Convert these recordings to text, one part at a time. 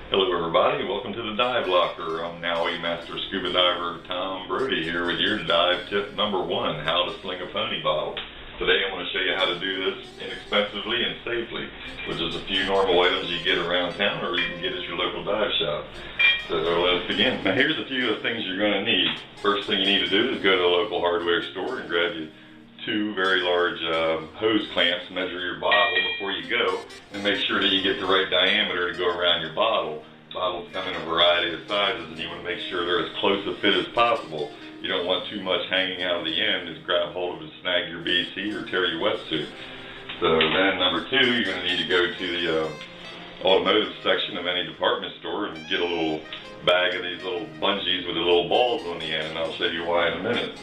Hello everybody, welcome to the Dive Locker. I'm now a master scuba diver, Tom Brody, here with your dive tip number 1, how to sling a pony bottle. Today I'm going to show you how to do this inexpensively and safely, with just a few normal items you get around town or you can get at your local dive shop. So let's begin. Now here's a few of the things you're going to need. First thing you need to do is go to the local hardware store and grab you 2 very large hose clamps. Measure your bottle before you go and make sure that you get the right diameter to go around your bottle. Bottles come in a variety of sizes and you want to make sure they're as close a fit as possible. You don't want too much hanging out of the end and grab hold of it and snag your BC or tear your wetsuit. So then number 2, you're going to need to go to the automotive section of any department store and get a little bag of these little bungees with the little balls on the end, and I'll show you why in a minute.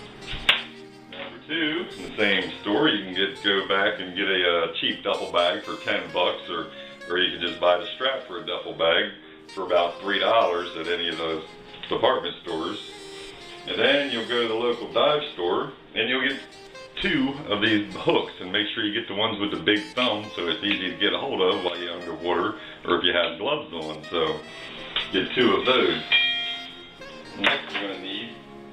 2, in the same store, you can go back and get a cheap duffel bag for $10, or you can just buy the strap for a duffel bag for about $3 at any of those department stores. And then you'll go to the local dive store and you'll get 2 of these hooks, and make sure you get the ones with the big thumb so it's easy to get a hold of while you're underwater or if you have gloves on. So get 2 of those. Next, you're going to need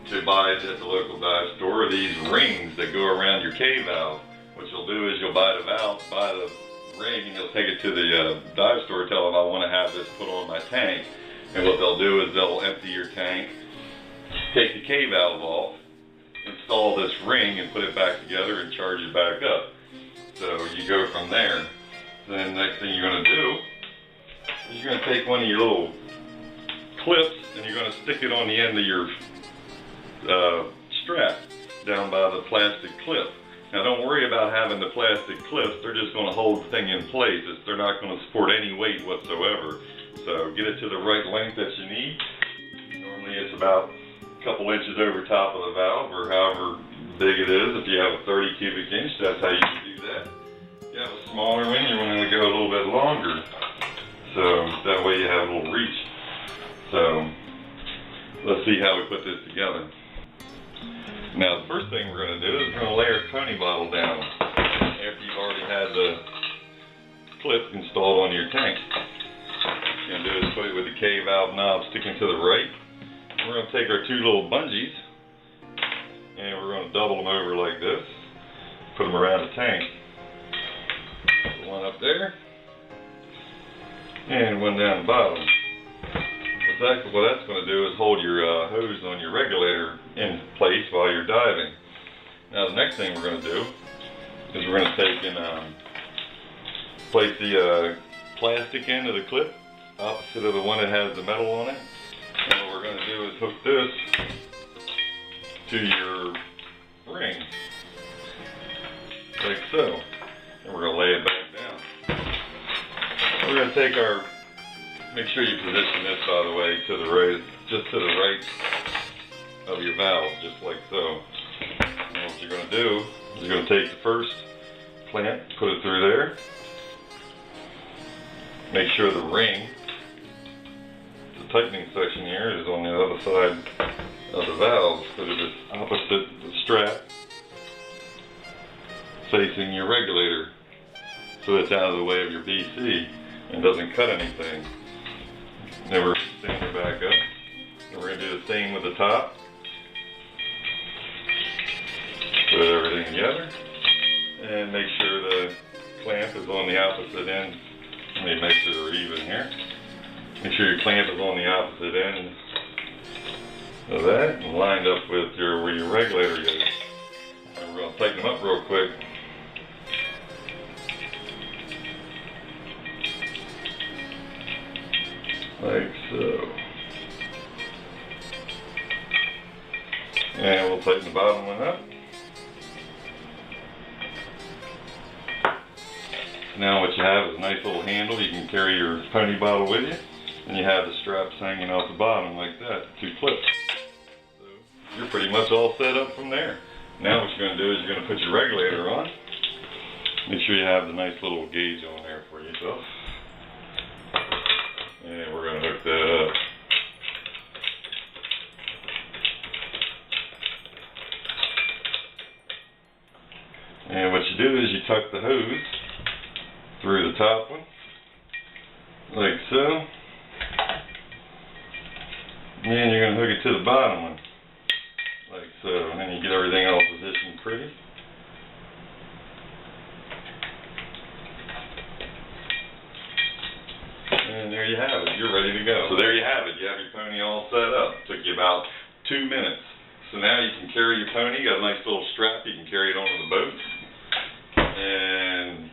to buy at the local dive store are these rings that go around your K-valve. What you'll do is you'll buy the valve, buy the ring, and you'll take it to the dive store, tell them I want to have this put on my tank. And what they'll do is they'll empty your tank, take the K-valve off, install this ring and put it back together and charge it back up. So you go from there. Then the next thing you're going to do is you're going to take one of your little clips and you're going to stick it on the end of your strap down by the plastic clip. Now don't worry about having the plastic clips, they're just going to hold the thing in place. They're not going to support any weight whatsoever. So get it to the right length that you need. Normally it's about a couple inches over top of the valve, or however big it is. If you have a 30 cubic inch, that's how you can do that. If you have a smaller one, you want to go a little bit longer. So that way you have a little reach. So let's see how we put this together. Now the first thing we're going to do is we're going to lay our pony bottle down after you've already had the clip installed on your tank. What you're going to do is put it with the K-valve knob sticking to the right. We're going to take our 2 little bungees and we're going to double them over like this, put them around the tank. Put one up there and one down the bottom. What that's going to do is hold your hose on your regulator in place while you're diving. Now the next thing we're going to do is we're going to take and place the plastic end of the clip opposite of the one that has the metal on it. And what we're going to do is hook this to your ring, like so. And we're going to lay it back down. We're going to take our, make sure you position this, by the way, to the right, just to the right of your valve, just like so. And what you're going to do is you're going to take the first clamp, put it through there. Make sure the ring, the tightening section here, is on the other side of the valve. Put it opposite the strap, facing your regulator, so it's out of the way of your BC and doesn't cut anything. Then we're standing it back up, and we're going to do the same with the top. Put everything together, and make sure the clamp is on the opposite end. Let me make sure they're even here. Make sure your clamp is on the opposite end of that, and lined up with where your regulator goes. And we're going to tighten them up real quick. Like so. And we'll tighten the bottom one up. Now what you have is a nice little handle. You can carry your pony bottle with you. And you have the straps hanging off the bottom like that, 2 clips. So you're pretty much all set up from there. Now what you're going to do is you're going to put your regulator on. Make sure you have the nice little gauge on there for yourself. And we're going to hook that up. And what you do is you tuck the hose through the top one, like so. And then you're going to hook it to the bottom one, like so, and then you get everything all positioned pretty. And there you have it, you're ready to go. So there you have it, you have your pony all set up. It took you about 2 minutes. So now you can carry your pony, you got a nice little strap, you can carry it onto the boat, and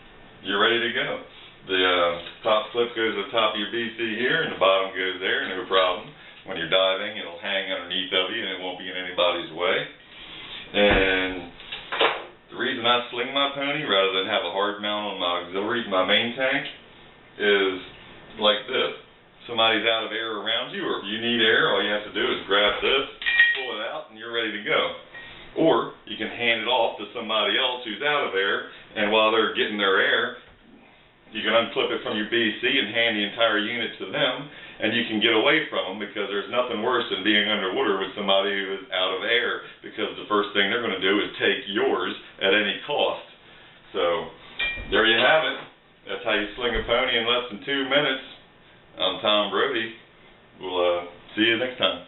you're ready to go. The top slip goes to the top of your BC here, and the bottom goes there, no problem. When you're diving, it'll hang underneath of you, and it won't be in anybody's way. And the reason I sling my pony, rather than have a hard mount on my auxiliary, my main tank, is like this. Somebody's out of air around you, or if you need air, all you have to do is grab this, pull it out, and you're ready to go. Or you can hand it off to somebody else who's out of air, and while they're getting their air, you can unclip it from your BC and hand the entire unit to them, and you can get away from them, because there's nothing worse than being underwater with somebody who is out of air, because the first thing they're going to do is take yours at any cost. So there you have it. That's how you sling a pony in less than 2 minutes. I'm Tom Brody. We'll see you next time.